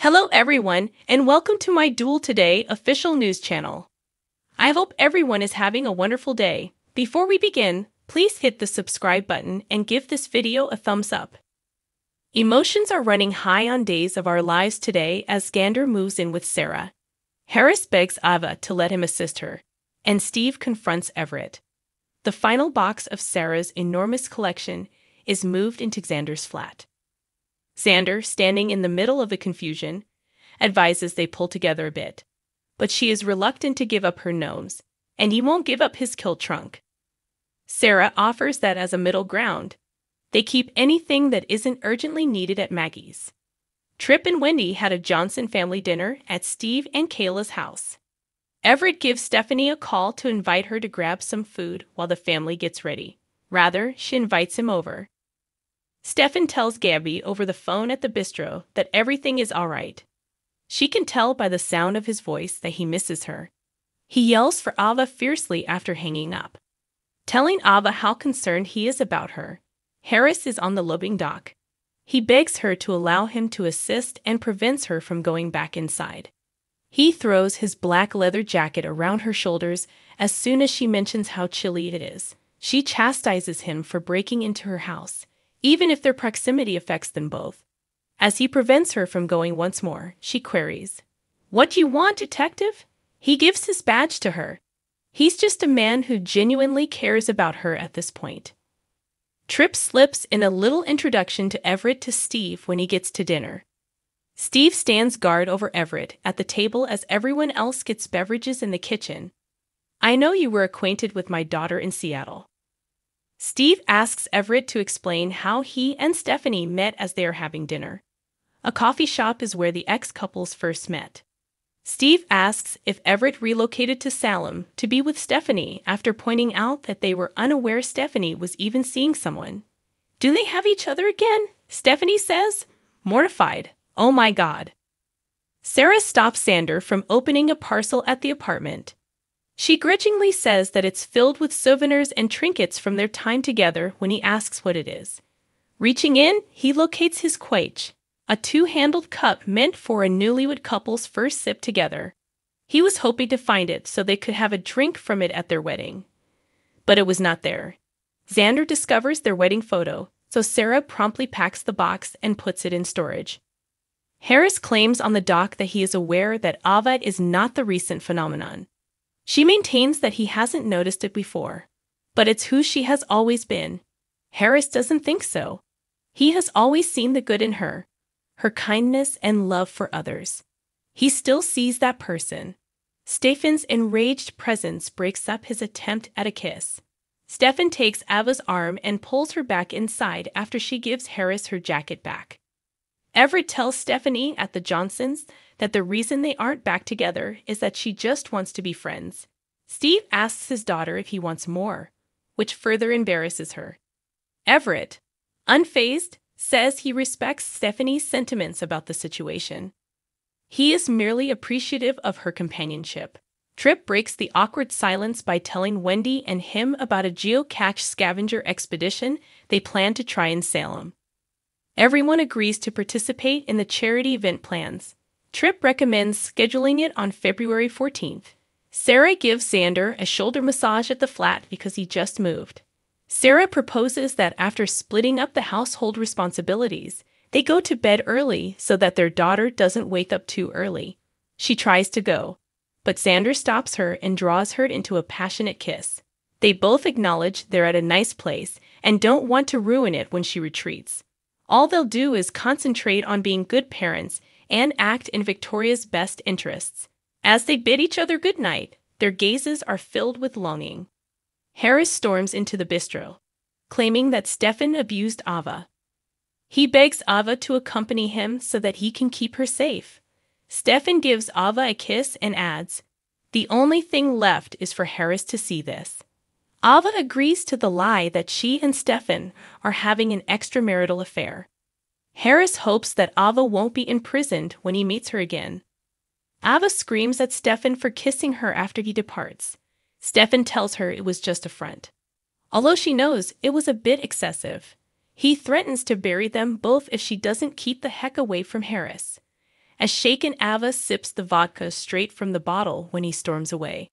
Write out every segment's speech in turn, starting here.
Hello everyone, and welcome to my Duel Today official news channel. I hope everyone is having a wonderful day. Before we begin, please hit the subscribe button and give this video a thumbs up. Emotions are running high on Days of Our Lives today as Xander moves in with Sarah. Harris begs Ava to let him assist her, and Steve confronts Everett. The final box of Sarah's enormous collection is moved into Xander's flat. Xander, standing in the middle of the confusion, advises they pull together a bit. But she is reluctant to give up her gnomes, and he won't give up his kill trunk. Sarah offers that as a middle ground. They keep anything that isn't urgently needed at Maggie's. Tripp and Wendy had a Johnson family dinner at Steve and Kayla's house. Everett gives Stephanie a call to invite her to grab some food while the family gets ready. Rather, she invites him over. Stefan tells Gabby over the phone at the bistro that everything is all right. She can tell by the sound of his voice that he misses her. He yells for Ava fiercely after hanging up, telling Ava how concerned he is about her. Harris is on the loading dock. He begs her to allow him to assist and prevents her from going back inside. He throws his black leather jacket around her shoulders as soon as she mentions how chilly it is. She chastises him for breaking into her house, even if their proximity affects them both. As he prevents her from going once more, she queries, "What do you want, detective?" He gives his badge to her. He's just a man who genuinely cares about her at this point. Tripp slips in a little introduction to Everett to Steve when he gets to dinner. Steve stands guard over Everett at the table as everyone else gets beverages in the kitchen. "I know you were acquainted with my daughter in Seattle." Steve asks Everett to explain how he and Stephanie met as they are having dinner. A coffee shop is where the ex-couples first met. Steve asks if Everett relocated to Salem to be with Stephanie after pointing out that they were unaware Stephanie was even seeing someone. "Do they have each other again?" Stephanie says, mortified. "Oh my God." Sarah stops Xander from opening a parcel at the apartment. She grudgingly says that it's filled with souvenirs and trinkets from their time together when he asks what it is. Reaching in, he locates his quaich, a two-handled cup meant for a newlywed couple's first sip together. He was hoping to find it so they could have a drink from it at their wedding. But it was not there. Xander discovers their wedding photo, so Sarah promptly packs the box and puts it in storage. Harris claims on the dock that he is aware that Ava is not the recent phenomenon. She maintains that he hasn't noticed it before, but it's who she has always been. Harris doesn't think so. He has always seen the good in her, her kindness and love for others. He still sees that person. Stefan's enraged presence breaks up his attempt at a kiss. Stefan takes Ava's arm and pulls her back inside after she gives Harris her jacket back. Everett tells Stephanie at the Johnsons that the reason they aren't back together is that she just wants to be friends. Steve asks his daughter if he wants more, which further embarrasses her. Everett, unfazed, says he respects Stephanie's sentiments about the situation. He is merely appreciative of her companionship. Tripp breaks the awkward silence by telling Wendy and him about a geocache scavenger expedition they plan to try in Salem. Everyone agrees to participate in the charity event plans. Tripp recommends scheduling it on February 14th. Sarah gives Xander a shoulder massage at the flat because he just moved. Sarah proposes that after splitting up the household responsibilities, they go to bed early so that their daughter doesn't wake up too early. She tries to go, but Xander stops her and draws her into a passionate kiss. They both acknowledge they're at a nice place and don't want to ruin it when she retreats. All they'll do is concentrate on being good parents and act in Victoria's best interests. As they bid each other goodnight, their gazes are filled with longing. Harris storms into the bistro, claiming that Stefan abused Ava. He begs Ava to accompany him so that he can keep her safe. Stefan gives Ava a kiss and adds, "The only thing left is for Harris to see this." Ava agrees to the lie that she and Stefan are having an extramarital affair. Harris hopes that Ava won't be imprisoned when he meets her again. Ava screams at Stefan for kissing her after he departs. Stefan tells her it was just a front, although she knows it was a bit excessive. He threatens to bury them both if she doesn't keep the heck away from Harris. as shaken Ava sips the vodka straight from the bottle when he storms away.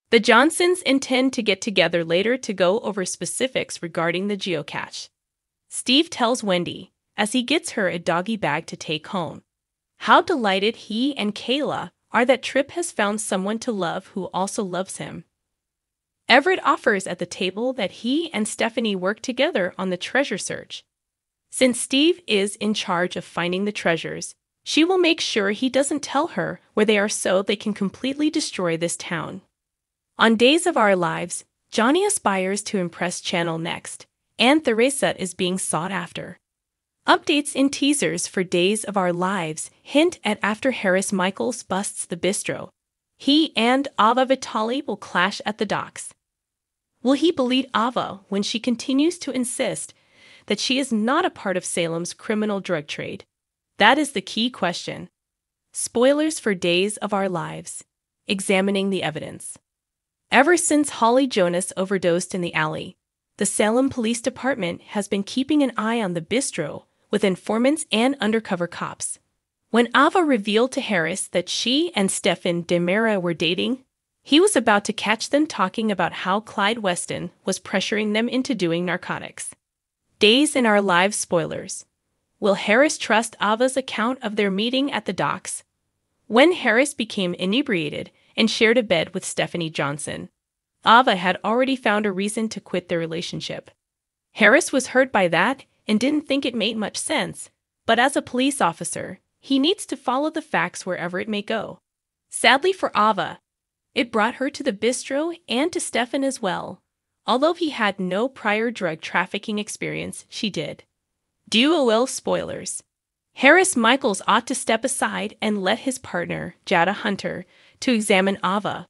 The Johnsons intend to get together later to go over specifics regarding the geocache. Steve tells Wendy, as he gets her a doggy bag to take home, how delighted he and Kayla are that Tripp has found someone to love who also loves him. Everett offers at the table that he and Stephanie work together on the treasure search. Since Steve is in charge of finding the treasures, she will make sure he doesn't tell her where they are so they can completely destroy this town. On Days of Our Lives, Johnny aspires to impress Channel next, and Theresa is being sought after. Updates in teasers for Days of Our Lives hint at after Harris Michaels busts the bistro, he and Ava Vitali will clash at the docks. Will he believe Ava when she continues to insist that she is not a part of Salem's criminal drug trade? That is the key question. Spoilers for Days of Our Lives. Examining the evidence. Ever since Holly Jonas overdosed in the alley, the Salem Police Department has been keeping an eye on the bistro with informants and undercover cops. When Ava revealed to Harris that she and Stephen DeMera were dating, he was about to catch them talking about how Clyde Weston was pressuring them into doing narcotics. Days in Our Lives spoilers. Will Harris trust Ava's account of their meeting at the docks? When Harris became inebriated and shared a bed with Stephanie Johnson, Ava had already found a reason to quit their relationship. Harris was hurt by that and didn't think it made much sense, but as a police officer, he needs to follow the facts wherever it may go. Sadly for Ava, it brought her to the bistro and to Stefan as well. Although he had no prior drug trafficking experience, she did. Duo spoilers. Harris Michaels ought to step aside and let his partner, Jada Hunter, to examine Ava,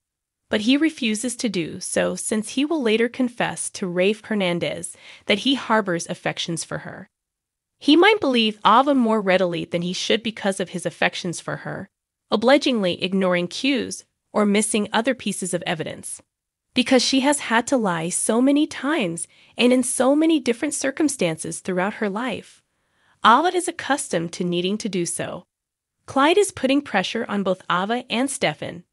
but he refuses to do so since he will later confess to Rafe Hernandez that he harbors affections for her. He might believe Ava more readily than he should because of his affections for her, obligingly ignoring cues or missing other pieces of evidence. Because she has had to lie so many times and in so many different circumstances throughout her life, Ava is accustomed to needing to do so. Clyde is putting pressure on both Ava and Stefan.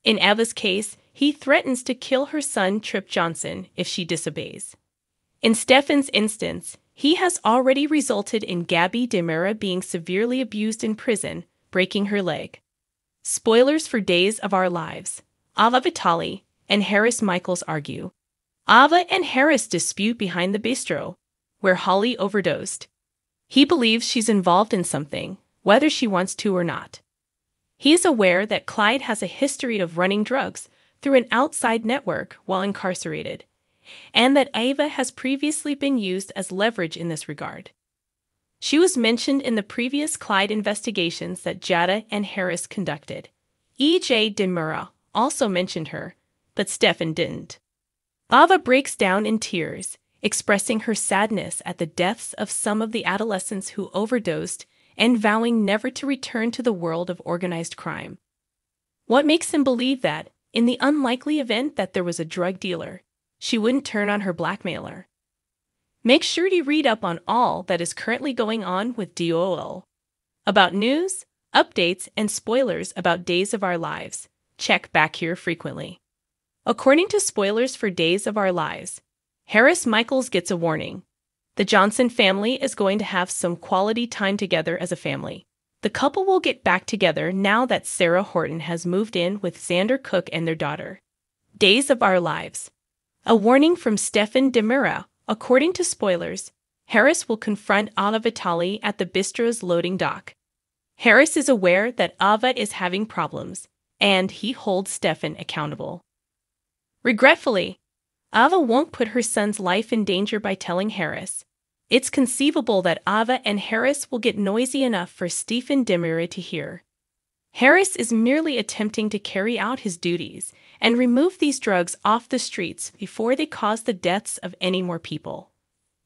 In Ava's case, he threatens to kill her son Tripp Johnson if she disobeys. In Stefan's instance, he has already resulted in Gabby DeMera being severely abused in prison, breaking her leg. Spoilers for Days of Our Lives. Ava Vitali and Harris Michaels argue. Ava and Harris dispute behind the bistro, where Holly overdosed. He believes she's involved in something, whether she wants to or not. He is aware that Clyde has a history of running drugs through an outside network while incarcerated, and that Ava has previously been used as leverage in this regard. She was mentioned in the previous Clyde investigations that Jada and Harris conducted. E.J. DeMura also mentioned her, but Stefan didn't. Ava breaks down in tears, expressing her sadness at the deaths of some of the adolescents who overdosed and vowing never to return to the world of organized crime. What makes him believe that, in the unlikely event that there was a drug dealer, she wouldn't turn on her blackmailer? Make sure to read up on all that is currently going on with DOL. About news, updates, and spoilers about Days of Our Lives, check back here frequently. According to spoilers for Days of Our Lives, Harris Michaels gets a warning. The Johnson family is going to have some quality time together as a family. The couple will get back together now that Sarah Horton has moved in with Xander Cook and their daughter. Days of Our Lives. A warning from Stefan DeMera. According to spoilers, Harris will confront Ava Vitali at the bistro's loading dock. Harris is aware that Ava is having problems, and he holds Stefan accountable. Regretfully, Ava won't put her son's life in danger by telling Harris. It's conceivable that Ava and Harris will get noisy enough for Stephen DeMera to hear. Harris is merely attempting to carry out his duties and remove these drugs off the streets before they cause the deaths of any more people.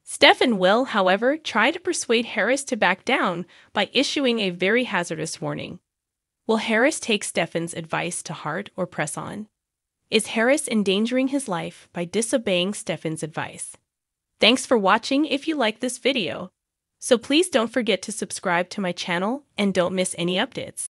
Stefan will, however, try to persuade Harris to back down by issuing a very hazardous warning. Will Harris take Stefan's advice to heart or press on? Is Harris endangering his life by disobeying Stefan's advice? Thanks for watching. If you like this video, So please don't forget to subscribe to my channel and don't miss any updates.